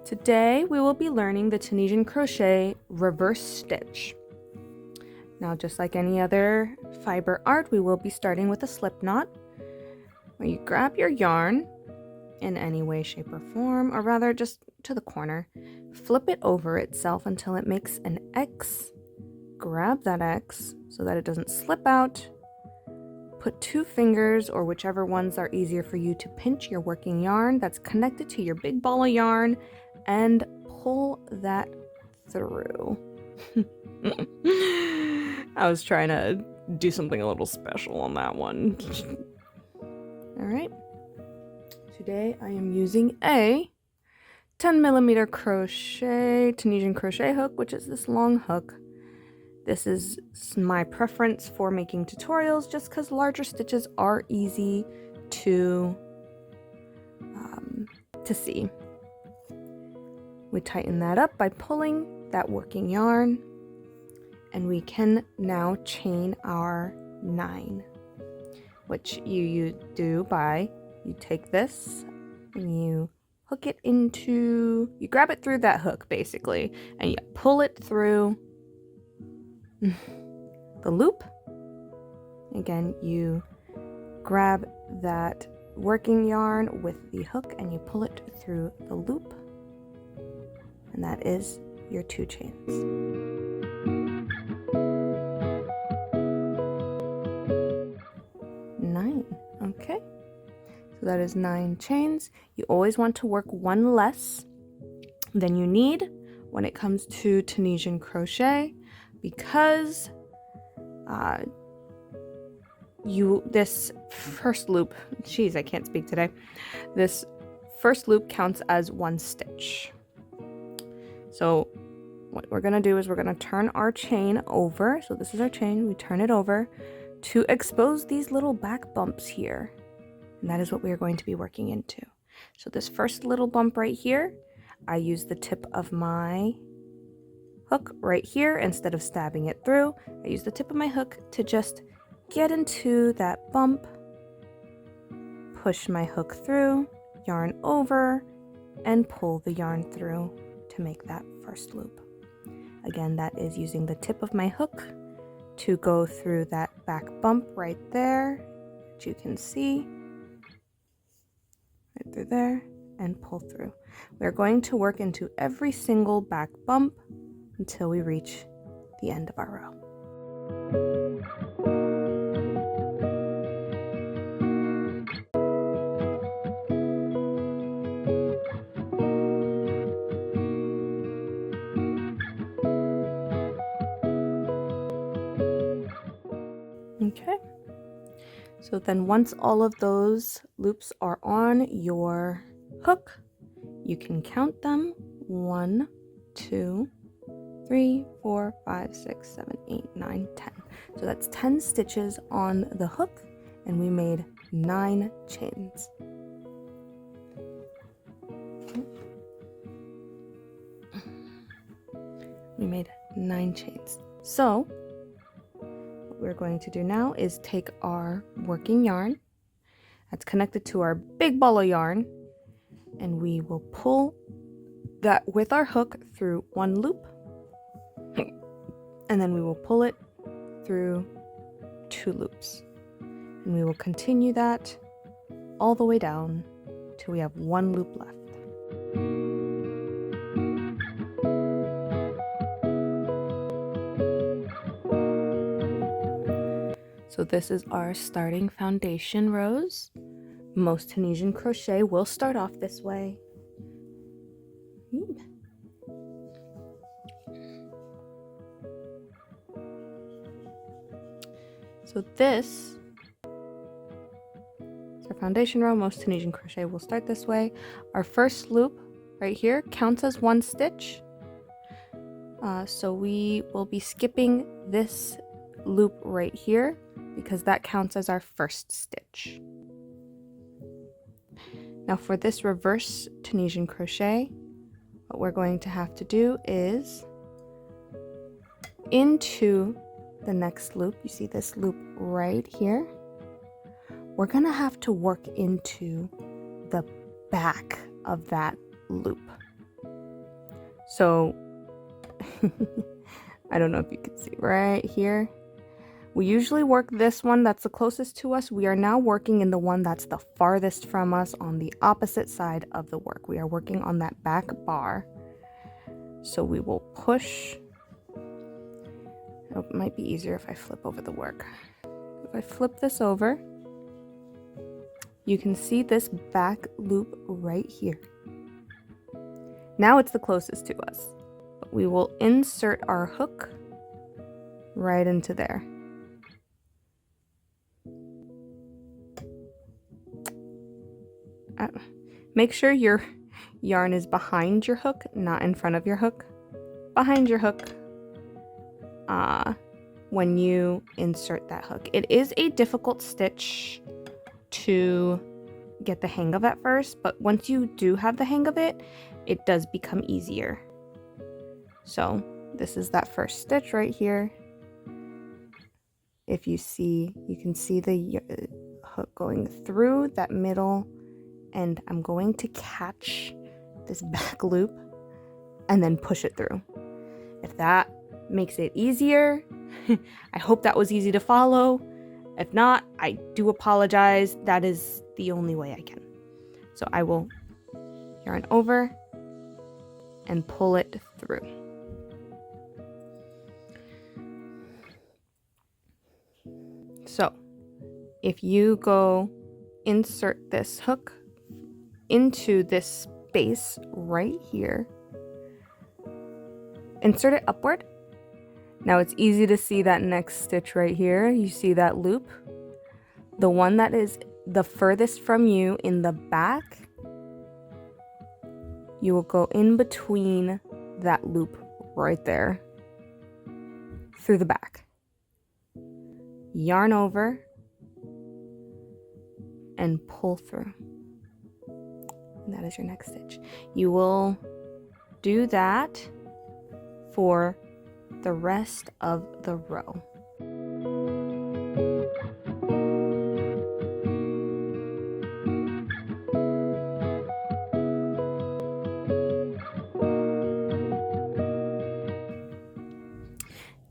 Today we will be learning the Tunisian crochet reverse stitch. Now, just like any other fiber art, we will be starting with a slip knot, where you grab your yarn in any way, shape, or form, or rather just to the corner, flip it over itself until it makes an X, grab that X so that it doesn't slip out, put 2 fingers or whichever ones are easier for you to pinch your working yarn that's connected to your big ball of yarn and pull that through. I was trying to do something a little special on that one. All right. Today I am using a 10mm crochet, Tunisian crochet hook, which is this long hook. This is my preference for making tutorials just because larger stitches are easy to see. We tighten that up by pulling that working yarn, and we can now chain our 9, which you do by you take this and you hook it into, you grab it through that hook basically, and you pull it through the loop. Again, you grab that working yarn with the hook and you pull it through the loop, and that is your 2 chains. Okay, so that is 9 chains. You always want to work 1 less than you need when it comes to Tunisian crochet, because this first loop, geez, I can't speak today. This first loop counts as 1 stitch. So what we're gonna do is we're gonna turn our chain over. So this is our chain, we turn it over to expose these little back bumps here. And that is what we are going to be working into. So this first little bump right here, I use the tip of my hook right here instead of stabbing it through. I use the tip of my hook to just get into that bump, push my hook through, yarn over, and pull the yarn through to make that first loop. Again, that is using the tip of my hook to go through that back bump right there, which you can see, right through there, and pull through. We're going to work into every single back bump until we reach the end of our row. Okay, so then once all of those loops are on your hook, you can count them: 1, 2, 3, 4, 5, 6, 7, 8, 9, 10. So that's 10 stitches on the hook, and we made 9 chains. We made 9 chains. So what we're going to do now is take our working yarn that's connected to our big ball of yarn, and we will pull that with our hook through 1 loop, and then we will pull it through 2 loops, and we will continue that all the way down till we have 1 loop left. So this is our starting foundation rows. Most Tunisian crochet will start off this way. So this is our foundation row. Most Tunisian crochet will start this way. Our first loop right here counts as 1 stitch. So we will be skipping this loop right here because that counts as our first stitch. Now for this reverse Tunisian crochet, what we're going to have to do is into the next loop, you see this loop right here, we're gonna have to work into the back of that loop. So I don't know if you can see right here. We usually work this one that's the closest to us. We are now working in the one that's the farthest from us on the opposite side of the work. We are working on that back bar. So we will push. Oh, it might be easier if I flip over the work. If I flip this over, you can see this back loop right here. Now it's the closest to us. But we will insert our hook right into there. Make sure your yarn is behind your hook, not in front of your hook. Behind your hook when you insert that hook. It is a difficult stitch to get the hang of at first, but once you do have the hang of it, it does become easier. So this is that first stitch right here. If you see, you can see the hook going through that middle, and I'm going to catch this back loop and then push it through. If that makes it easier, I hope that was easy to follow. If not, I do apologize. That is the only way I can. So I will yarn over and pull it through. So if you go insert this hook into this space right here, insert it upward. Now it's easy to see that next stitch right here. You see that loop? The one that is the furthest from you in the back, you will go in between that loop right there through the back. Yarn over and pull through. And that is your next stitch. You will do that for the rest of the row.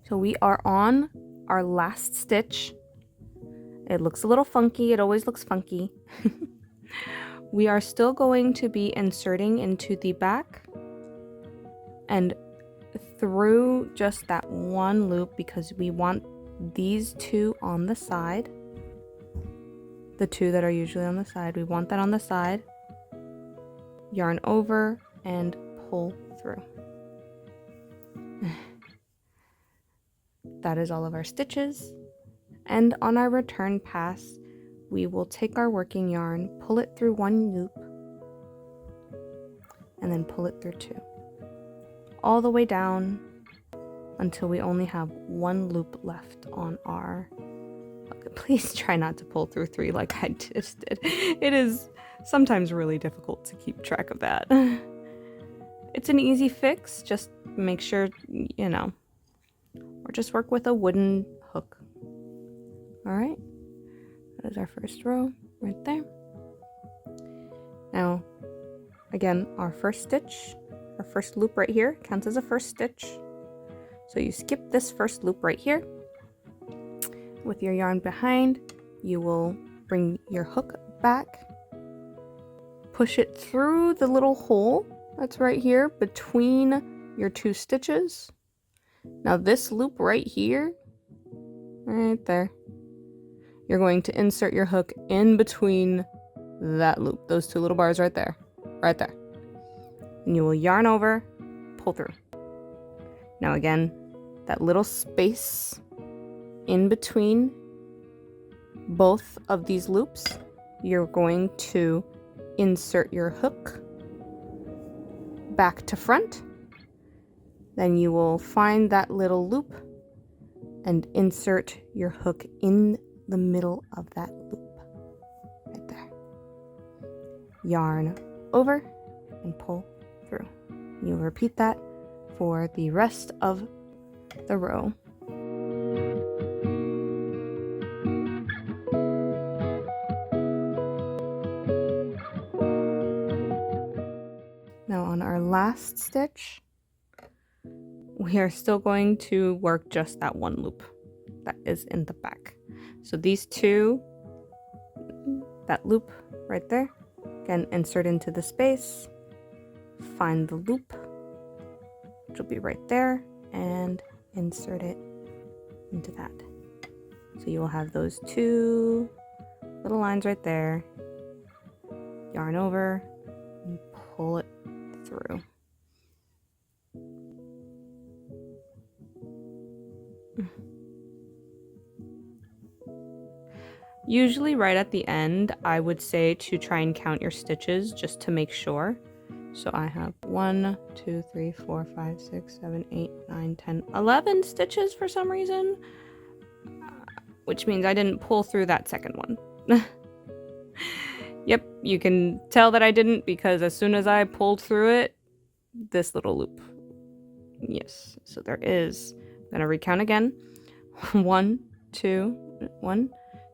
So we are on our last stitch. It looks a little funky. It always looks funky. We are still going to be inserting into the back and through just that one loop because we want these two on the side. The two that are usually on the side, we want that on the side. Yarn over and pull through. That is all of our stitches. And on our return pass, we will take our working yarn, pull it through one loop, and then pull it through two. All the way down until we only have one loop left on our... Okay, please try not to pull through three like I just did. It is sometimes really difficult to keep track of that. It's an easy fix, just make sure, you know, or just work with a wooden hook. All right, that is our first row right there. Now, again, our first stitch, our first loop right here counts as a first stitch. So you skip this first loop right here. With your yarn behind, you will bring your hook back, push it through the little hole that's right here between your two stitches. Now this loop right here, right there, you're going to insert your hook in between that loop, those two little bars right there, and you will yarn over, pull through. Now again, that little space in between both of these loops, you're going to insert your hook back to front. Then you will find that little loop and insert your hook in the middle of that loop right there. Yarn over and pull through. You'll repeat that for the rest of the row. Now on our last stitch, we are still going to work just that one loop that is in the back. So these two, that loop right there, again, insert into the space, find the loop, which will be right there, and insert it into that. So you will have those two little lines right there, yarn over, and pull it through. Usually right at the end, I would say to try and count your stitches just to make sure. So I have 1, 2, 3, 4, 5, 6, 7, 8, 9, 10, 11 stitches for some reason, which means I didn't pull through that second one. Yep, you can tell that I didn't because as soon as I pulled through it, this little loop. Yes, so there is. I'm gonna recount again. 1, 2, 1,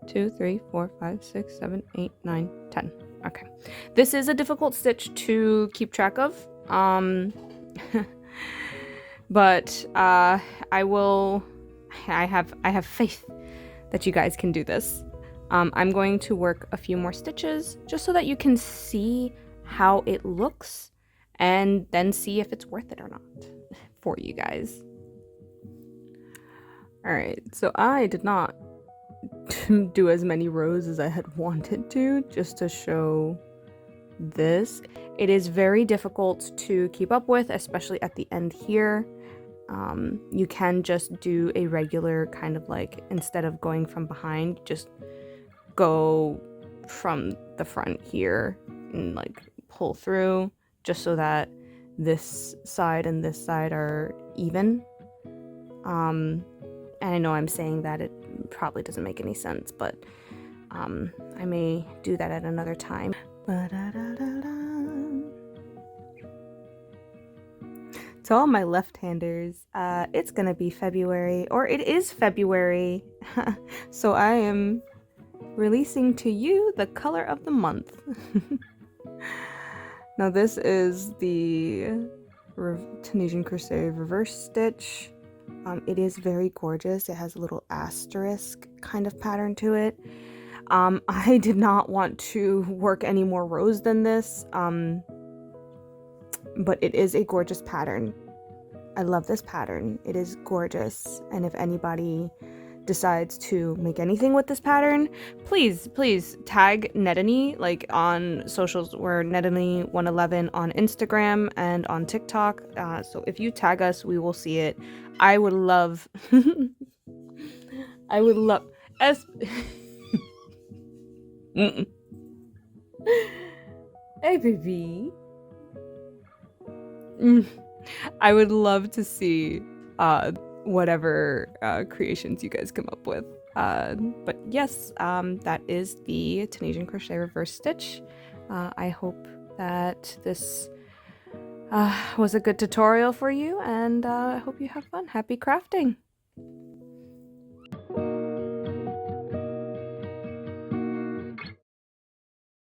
2, 3, 4, 5, 6, 7, 8, 9, 10. Okay. This is a difficult stitch to keep track of. But I have faith that you guys can do this. I'm going to work a few more stitches just so that you can see how it looks and then see if it's worth it or not for you guys. All right, so I did not do as many rows as I had wanted to, just to show this. It is very difficult to keep up with, especially at the end here. You can just do a regular kind of like, instead of going from behind, just go from the front here and like pull through, just so that this side and this side are even. And I know I'm saying that it probably doesn't make any sense, but I may do that at another time. To all my left-handers, it's gonna be February, or it is February, so I am releasing to you the color of the month. Now this is the Tunisian Crochet reverse stitch. It is very gorgeous. It has a little asterisk kind of pattern to it. I did not want to work any more rows than this, but it is a gorgeous pattern. I love this pattern. It is gorgeous, and if anybody decides to make anything with this pattern, please tag Netany, like on socials. We're Netany111 on Instagram and on TikTok, so if you tag us, we will see it. I would love I would love Hey baby. I would love to see whatever creations you guys come up with. But yes, that is the Tunisian Crochet reverse stitch. I hope that this was a good tutorial for you, and I hope you have fun. Happy crafting!